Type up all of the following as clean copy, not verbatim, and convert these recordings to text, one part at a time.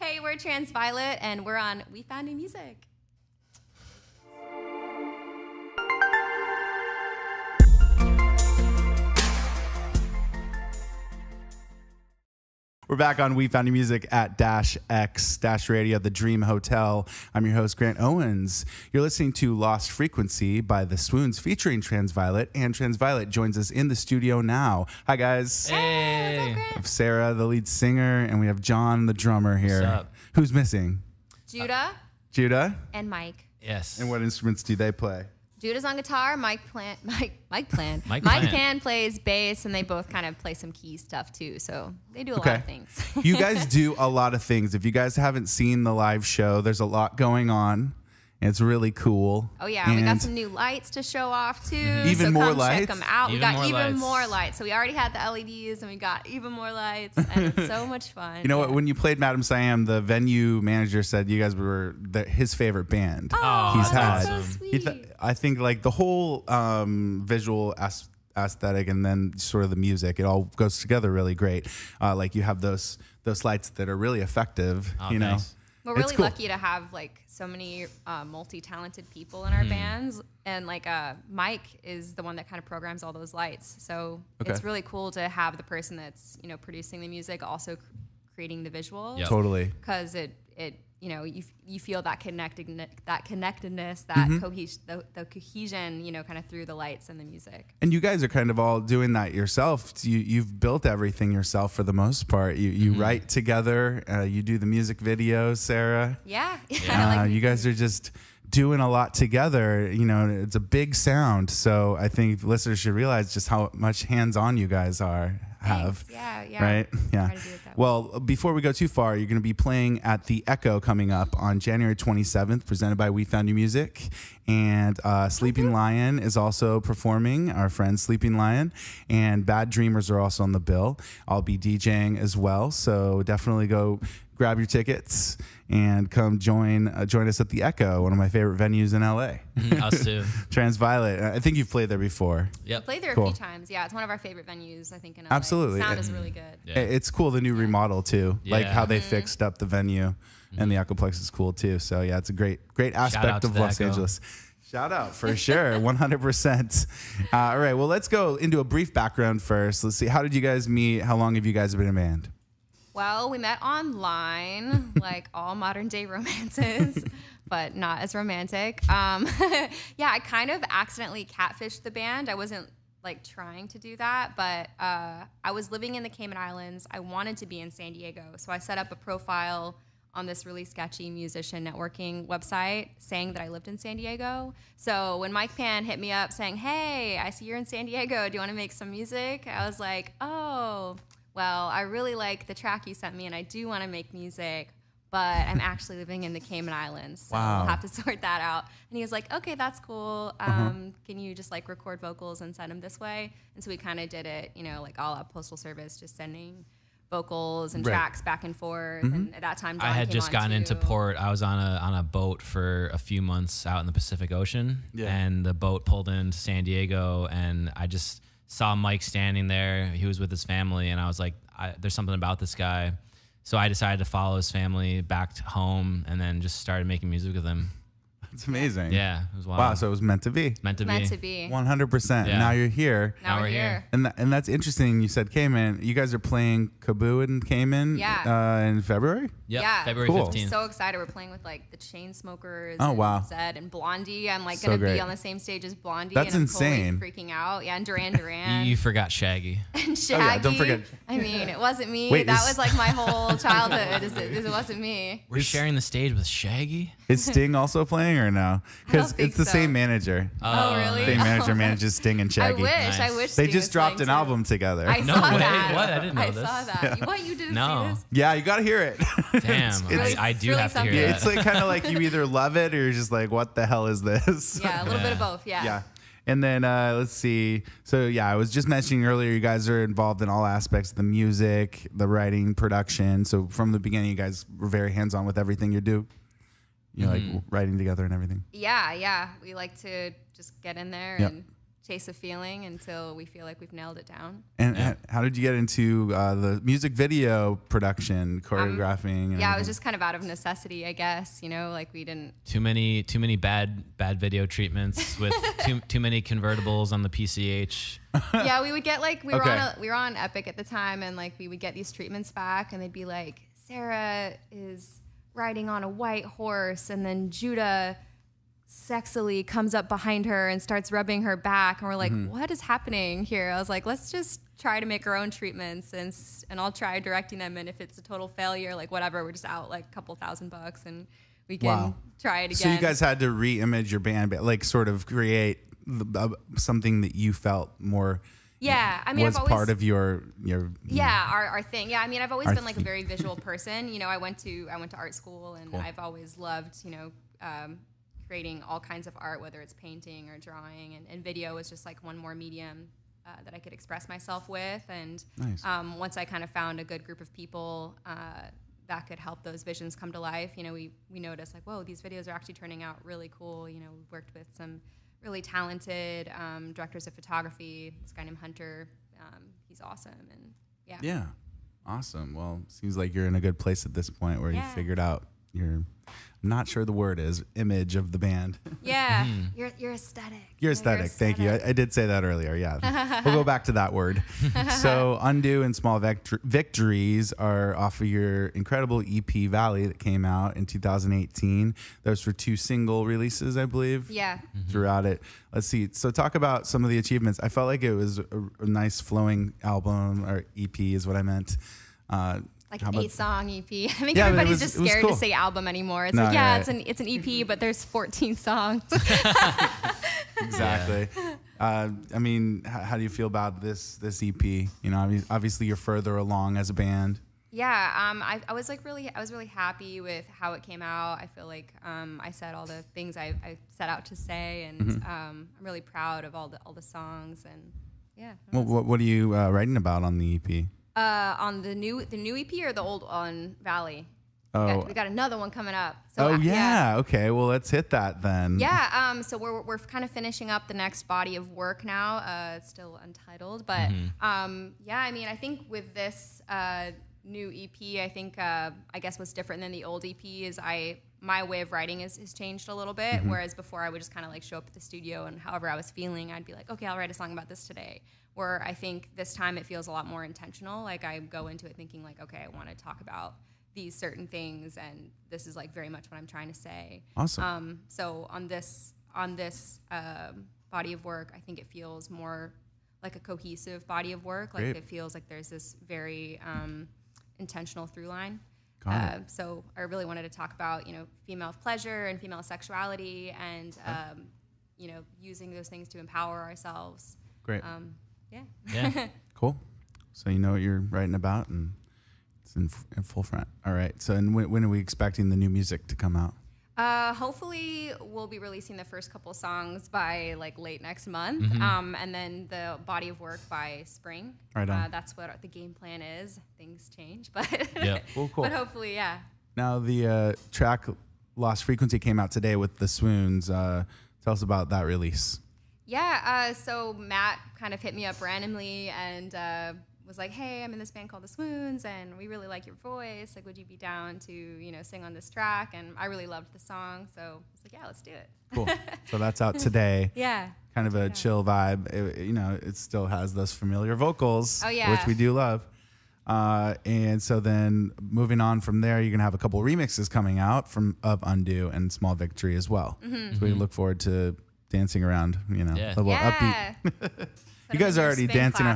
Hey, we're TRANSVIOLET, and we're on We Found New Music. We're back on We Found New Music at -X Radio, the Dream Hotel. I'm your host, Grant Owens. You're listening to Lost Frequency by The Swoons featuring TRANSVIOLET, and TRANSVIOLET joins us in the studio now. Hi, guys. Hey, what's up, Grant? We have Sarah, the lead singer, and we have John, the drummer here. What's up? Who's missing? Judah. And Mike. Yes. And what instruments do they play? Judah's on guitar, Mike Pan plays bass, and they both kind of play some key stuff too. So they do a lot of things. You guys do a lot of things. If you guys haven't seen the live show, there's a lot going on. It's really cool. Oh yeah, and we got some new lights to show off too. Even so more come lights? check them out. We Even got more even lights. more lights. So we already had the LEDs, and we got even more lights, and it's so much fun. You know what? When you played Madam Siam, the venue manager said you guys were his favorite band Oh, he's had. that's so Awesome. sweet. I think like the whole visual aesthetic and then sort of the music, it all goes together really great. Like you have those lights that are really effective. Oh, you know, nice. We're It's really cool. lucky to have like so many multi-talented people in our bands, and like Mike is the one that kind of programs all those lights. So Okay. it's really cool to have the person that's producing the music also creating the visuals. Yep. Totally. Because it you feel that connectedness, that the cohesion kind of through the lights and the music. And you guys are kind of all doing that yourself. You've built everything yourself for the most part. You write together. You do the music videos, Sarah. Yeah. You guys are just doing a lot together. You know, it's a big sound. So I think listeners should realize just how much hands-on you guys have. Thanks. Yeah. Right? Yeah. Try to do it that way. Well, before we go too far, you're going to be playing at the Echo coming up on January 27th, presented by We Found New Music. And Sleeping Lion is also performing, our friend Sleeping Lion. And Bad Dreamers are also on the bill. I'll be DJing as well. So definitely go grab your tickets and come join us at the Echo, one of my favorite venues in LA. Us too. TRANSVIOLET. I think you've played there before. Yep. Played there Cool. a few times. Yeah, it's one of our favorite venues, I think, in LA. Absolutely. The sound is really good. Yeah. It's cool, the new remodel too, like Yeah. how they fixed up the venue, and the Echoplex is cool too. So yeah, it's a great out aspect to of the Los Echo. Angeles. Shout out for sure, 100%. All right, well, let's go into a brief background first. Let's see, how did you guys meet? How long have you guys been in a band? Well, we met online, like all modern day romances, but not as romantic. Yeah, I kind of accidentally catfished the band. I wasn't like trying to do that, but I was living in the Cayman Islands. I wanted to be in San Diego, so I set up a profile on this really sketchy musician networking website saying that I lived in San Diego. So when Mike Pan hit me up saying, "Hey, I see you're in San Diego. Do you want to make some music?" I was like, "Oh, well, I really like the track you sent me, and I do want to make music, but I'm actually living in the Cayman Islands, so Wow. we'll have to sort that out." And he was like, "Okay, that's cool. Can you just like record vocals and send them this way?" And so we kind of did it, like all up Postal Service, just sending vocals and Right. tracks back and forth. And at that time, John I had came just on gotten into too. port. I was on a boat for a few months out in the Pacific Ocean, Yeah. and the boat pulled into San Diego, and I just saw Mike standing there. He was with his family, and I was like, there's something about this guy. So I decided to follow his family back to home, and then just started making music with him. It's amazing. Yeah, it was wild. Wow, so it was meant to be. Meant to Meant be. to be. 100%. Yeah. Now you're here. Now we're here. And that's interesting. You said Cayman. You guys are playing Kaboo in Cayman in February? Yep, Yeah. February Cool. 15th. So excited. We're playing with like the Chainsmokers Oh, and wow. Zed and Blondie. I'm like So going to great. be on the same stage as Blondie. That's and I'm insane. totally freaking out. Yeah, and Duran Duran. You forgot Shaggy. And Shaggy. Oh, yeah, don't forget- I mean, it wasn't me. Wait, that is- was like my whole childhood. It wasn't me. We're sharing the stage with Shaggy? Is Sting also playing or no? Because think it's the so. same manager. Oh, really? Same manager Oh. manages Sting and I Shaggy. wish. Nice. I wish. They Sting just was dropped playing an too. album together. I No saw way. that. What? I didn't know I this. saw that. What? You didn't No. see this? Yeah, you got to hear it. Damn, It's- I do really have to hear something. Yeah, that. it's like kind of like you either love it or you're just like, what the hell is this? Yeah, a little bit Yeah. of both. Yeah. Yeah. And then let's see. So yeah, I was just mentioning earlier, you guys are involved in all aspects of the music, the writing, production. So from the beginning, you guys were very hands-on with everything you do. You know, like writing together and everything. Yeah. We like to just get in there Yep. and chase a feeling until we feel like we've nailed it down. And how did you get into the music video production, choreographing? Yeah, it was just kind of out of necessity, I guess. You know, like we didn't. Too many bad video treatments with too many convertibles on the PCH. Yeah, we would get like we were on Epic at the time, and like we would get these treatments back, and they'd be like, Sarah is riding on a white horse, and then Judah sexily comes up behind her and starts rubbing her back, and we're like, what is happening here? I was like, let's just try to make our own treatments, and I'll try directing them, and if it's a total failure, like whatever, we're just out like a couple $1,000 and we can try it again. So you guys had to re-image your band, but like sort of create something that you felt more I mean, was I've always, part of your our thing. Yeah, I mean, I've always been like a very visual person. You know, I went to art school, and I've always loved, you know, creating all kinds of art, whether it's painting or drawing, and video was just like one more medium that I could express myself with. And once I kind of found a good group of people that could help those visions come to life, you know, we noticed like, whoa, these videos are actually turning out really cool. You know, we worked with some really talented directors of photography. This guy named Hunter, he's awesome, and yeah, awesome. Well, seems like you're in a good place at this point where you figured out your, I'm not sure the word is, image of the band. Yeah, your aesthetic. Your aesthetic. Thank you. I did say that earlier. Yeah, we'll go back to that word. So Undo and Small Victories are off of your incredible EP Valley that came out in 2018. Those were 2 single releases, I believe. Yeah. Throughout it. Let's see. So talk about some of the achievements. I felt like it was a nice flowing album, or EP is what I meant. Like an 8-song EP. I think everybody's just scared to say album anymore. It's it's an EP, but there's 14 songs. Exactly. I mean, how do you feel about this EP? You know, obviously you're further along as a band. Yeah, I was really happy with how it came out. I feel like I said all the things I set out to say, and I'm really proud of all the songs, and yeah. Well, what are you writing about on the EP? On the new EP or the old on Valley? Oh, we got another one coming up. So, okay. Well, let's hit that then. Yeah. So we're kind of finishing up the next body of work now. It's still untitled, but I mean, I think with this new EP, I think I guess what's different than the old EP is my way of writing has changed a little bit. Whereas before I would just kind of like show up at the studio, and however I was feeling, I'd be like, okay, I'll write a song about this today. Where I think this time it feels a lot more intentional. Like I go into it thinking like, okay, I want to talk about these certain things, and this is like very much what I'm trying to say. Awesome. So on this body of work, I think it feels more like a cohesive body of work. Like it feels like there's this very intentional through line. So I really wanted to talk about, you know, female pleasure and female sexuality, and you know, using those things to empower ourselves. Great. Yeah. Cool. So you know what you're writing about, and it's in full front. All right. So and when are we expecting the new music to come out? Hopefully we'll be releasing the first couple songs by like late next month, and then the body of work by spring. Right on. That's what the game plan is. Things change, but cool. But hopefully, yeah. Now the track Lost Frequency came out today with the Swoons. Tell us about that release. Yeah, so Matt kind of hit me up randomly and was like, hey, I'm in this band called The Swoons, and we really like your voice. Like, would you be down to, you know, sing on this track? And I really loved the song, so I was like, yeah, let's do it. Cool. So that's out today. Yeah. Kind of a chill vibe. You know, it still has those familiar vocals, which we do love. And so then moving on from there, you're going to have a couple remixes coming out of Undo and Small Victory as well. So we look forward to dancing around, you know, a little upbeat. You guys are already dancing.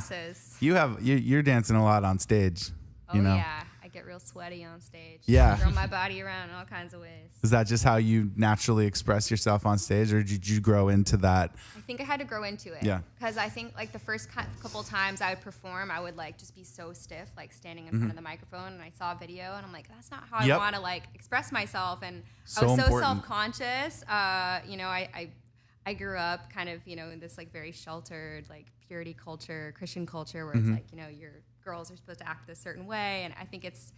You're dancing a lot on stage. You know? Yeah, I get real sweaty on stage. Yeah, throw my body around in all kinds of ways. Is that just how you naturally express yourself on stage, or did you grow into that? I think I had to grow into it. Yeah, because I think like the first couple times I would perform, I would like just be so stiff, like standing in front of the microphone, and I saw a video, and I'm like, that's not how I want to like express myself, and I was so self-conscious. You know, I grew up kind of, you know, in this like very sheltered, like purity culture, Christian culture, where it's like, you know, your girls are supposed to act this certain way, and I think it's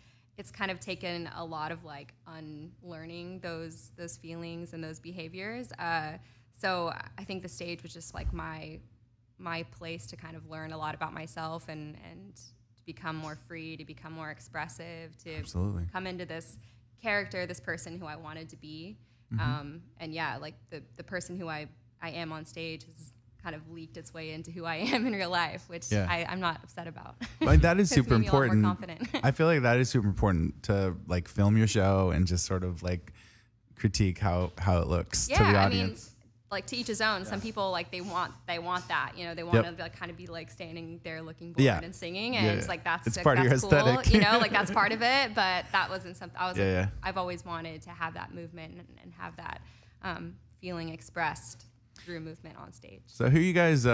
kind of taken a lot of like unlearning those feelings and those behaviors. So I think the stage was just like my my place to kind of learn a lot about myself and to become more free, to become more expressive, to Absolutely. come into this character, this person who I wanted to be. And yeah, like the person who I am on stage has kind of leaked its way into who I am in real life, which I'm not upset about. Like that is super It's made me a lot more important. confident. I feel like that is super important to like film your show and just sort of like critique how it looks to the audience. I mean, like to each his own. Some people like they want that, you know, they want to like, kind of be like standing there looking bored and singing, and it's like it's part of your cool, aesthetic. you know, like that's part of it. But that wasn't something I was like, I've always wanted to have that movement and have that feeling expressed through movement on stage. So who are you guys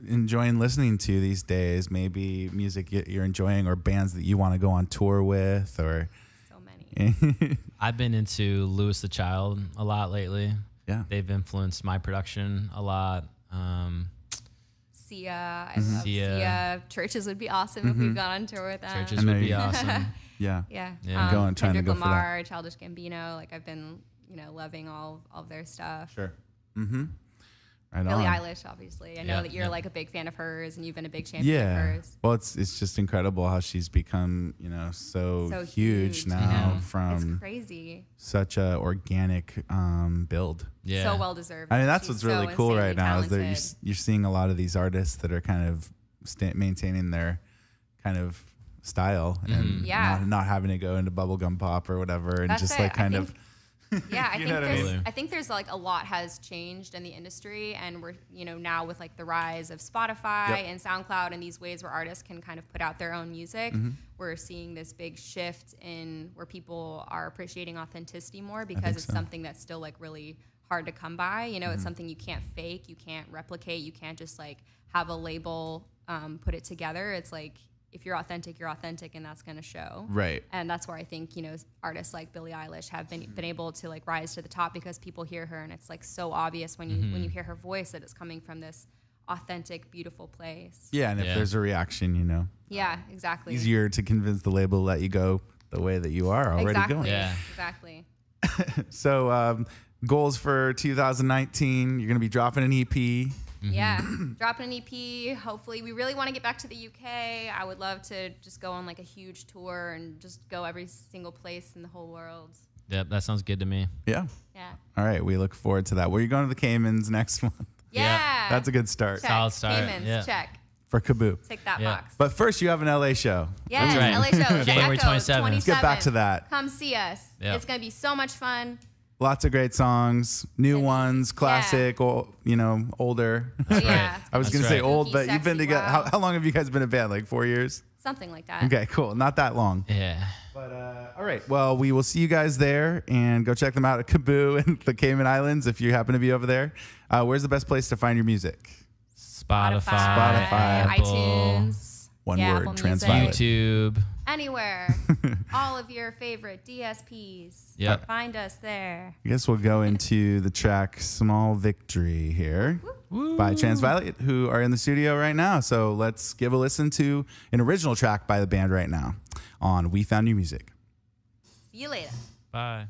enjoying listening to these days? Maybe music you're enjoying or bands that you want to go on tour with, or so many. I've been into Louis the Child a lot lately. Yeah. They've influenced my production a lot. Sia, I love Sia. Churches would be awesome if we got on tour with them. Churches would be awesome. Yeah. Trying to go go for that. Lamar, Childish Gambino. Like I've been, you know, loving all of their stuff. Sure. Right Billie on. Eilish, obviously. I know that you're like a big fan of hers, and you've been a big champion of hers. Well, it's just incredible how she's become, you know, so huge now from it's crazy. Such a organic build. Yeah. So well deserved. I mean, that's She's what's really so cool right insanely now is that talented. you're seeing a lot of these artists that are kind of maintaining their kind of style and not having to go into bubblegum pop or whatever, and That's just it. like kind of. Yeah, I You think know what I there's mean? I think there's like a lot has changed in the industry, and we're, you know, now with like the rise of Spotify and SoundCloud and these ways where artists can kind of put out their own music, we're seeing this big shift in where people are appreciating authenticity more because it's something that's still like really hard to come by. You know, it's something you can't fake, you can't replicate, you can't just like have a label put it together. It's like if you're authentic, and that's going to show. Right. And that's where I think, you know, artists like Billie Eilish have been able to like rise to the top because people hear her, and it's like so obvious when you hear her voice that it's coming from this authentic, beautiful place. Yeah, and if there's a reaction, you know. Yeah, exactly. Easier to convince the label to let you go the way that you are already going. Yeah. Exactly. So goals for 2019, you're going to be dropping an EP. Yeah, dropping an EP. Hopefully, we really want to get back to the UK. I would love to just go on like a huge tour and just go every single place in the whole world. Yep, that sounds good to me. Yeah. Yeah. All right, we look forward to that. Where are you going to the Caymans next month? Yeah. That's a good start Check. Solid start. Caymans, Yeah. check. for Kaboo. Tick that Yeah. box. But first, you have an LA show. Yes, That's right. LA show. January The Echo, 27th. Let's get back to that. Come see us. Yeah. It's going to be so much fun. Lots of great songs, new ones, classic, or older. Yeah. I was That's going to say right. old, Spooky, but you've been sexy, together. wow. How long have you guys been a band? Like 4 years? Something like that. Okay, cool. Not that long. Yeah. But all right. Well, we will see you guys there, and go check them out at Kaboo and the Cayman Islands if you happen to be over there. Where's the best place to find your music? Spotify, Apple, iTunes. One Yeah, word, Apple Music. TRANSVIOLET. YouTube. Anywhere. All of your favorite DSPs. Yep. Find us there. I guess we'll go into the track "Small Victory" here by TRANSVIOLET, who are in the studio right now. So let's give a listen to an original track by the band right now on We Found New Music. See you later. Bye.